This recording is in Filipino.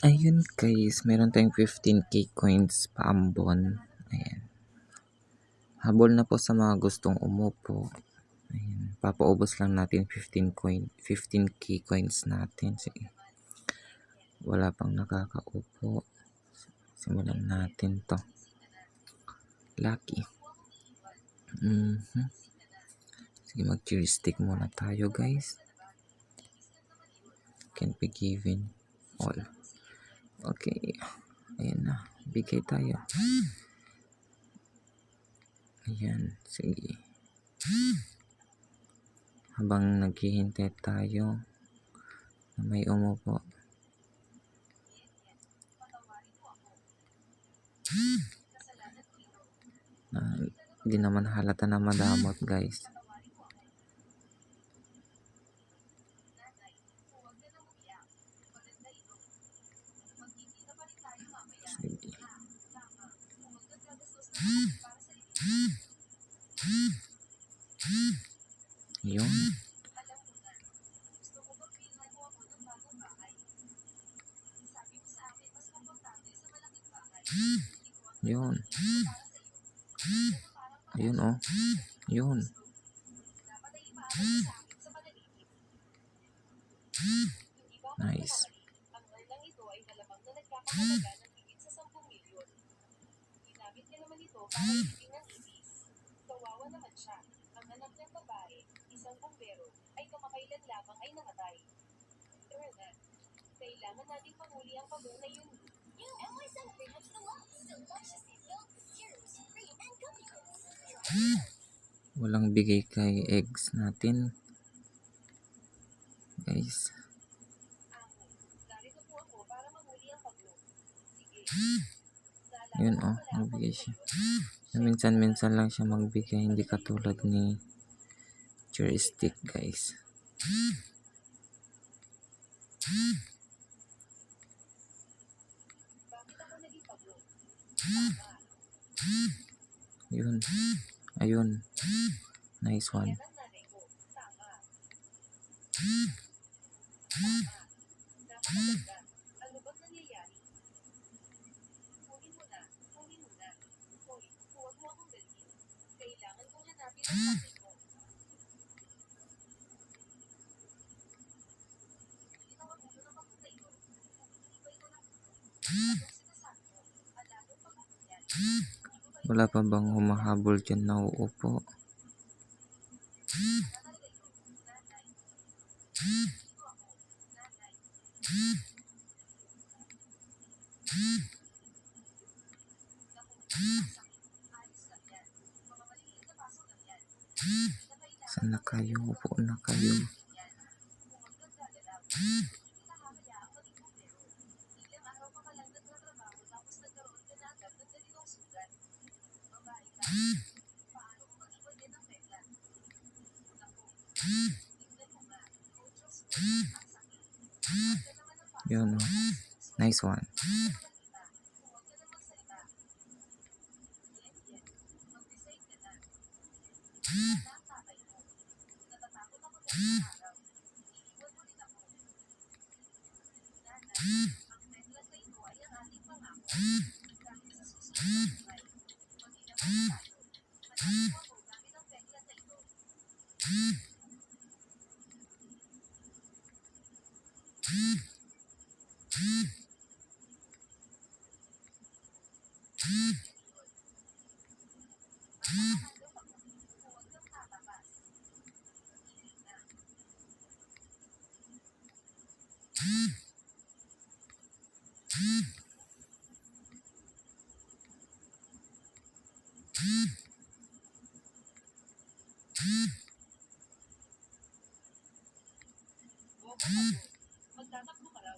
Ayun guys, meron tayong 15k coins paambon. Ayan. Habol na po sa mga gustong umupo. Ayan. Papaubos lang natin 15k coins natin. Sige. Wala pang nakakaupo. Simulan natin to. Lucky. Sige, mag-cheer stick muna tayo guys. Can be given all. Okay. Ayan na. Bigay tayo. Ayan. Sige. Habang naghihintay tayo na may umupo. Hindi naman halata na madamot guys. Sige. Yun. Yun. Ayun oh. Yun. Nice. Kawawa naman siya. Ang anak niyang babae, isang bumbero, ay kamakailan lamang ay namatay. Ernan, kailangan nating pahuli ang pagong na yun. New MY Celebrate the Love, deliciously filled with juice, cream, and gummy bears. Walang bigay kay eggs natin. Guys. Narito po ako para mahuli ang pagong. Sige. Yun oh, magbigay siya. Minsan-minsan lang siya magbigay, hindi katulad ni cheer stick guys. Yun. Ayun. Nice one. Ano ba't nangyayari? Kunin mo na. Hoy, huwag mo akong dalhin. Kailangan kong hanapin ang tatay mo. Ginawa ulo ng pagkutay mo. Ibay ko lang. Anong sinasabi mo? Alagong pagkukuyan. Wala pa bang humahabol dyan na uupo? Saan na kayo? Upo na kayo. Yun oh. Nice one. Magtatakbo ka raw.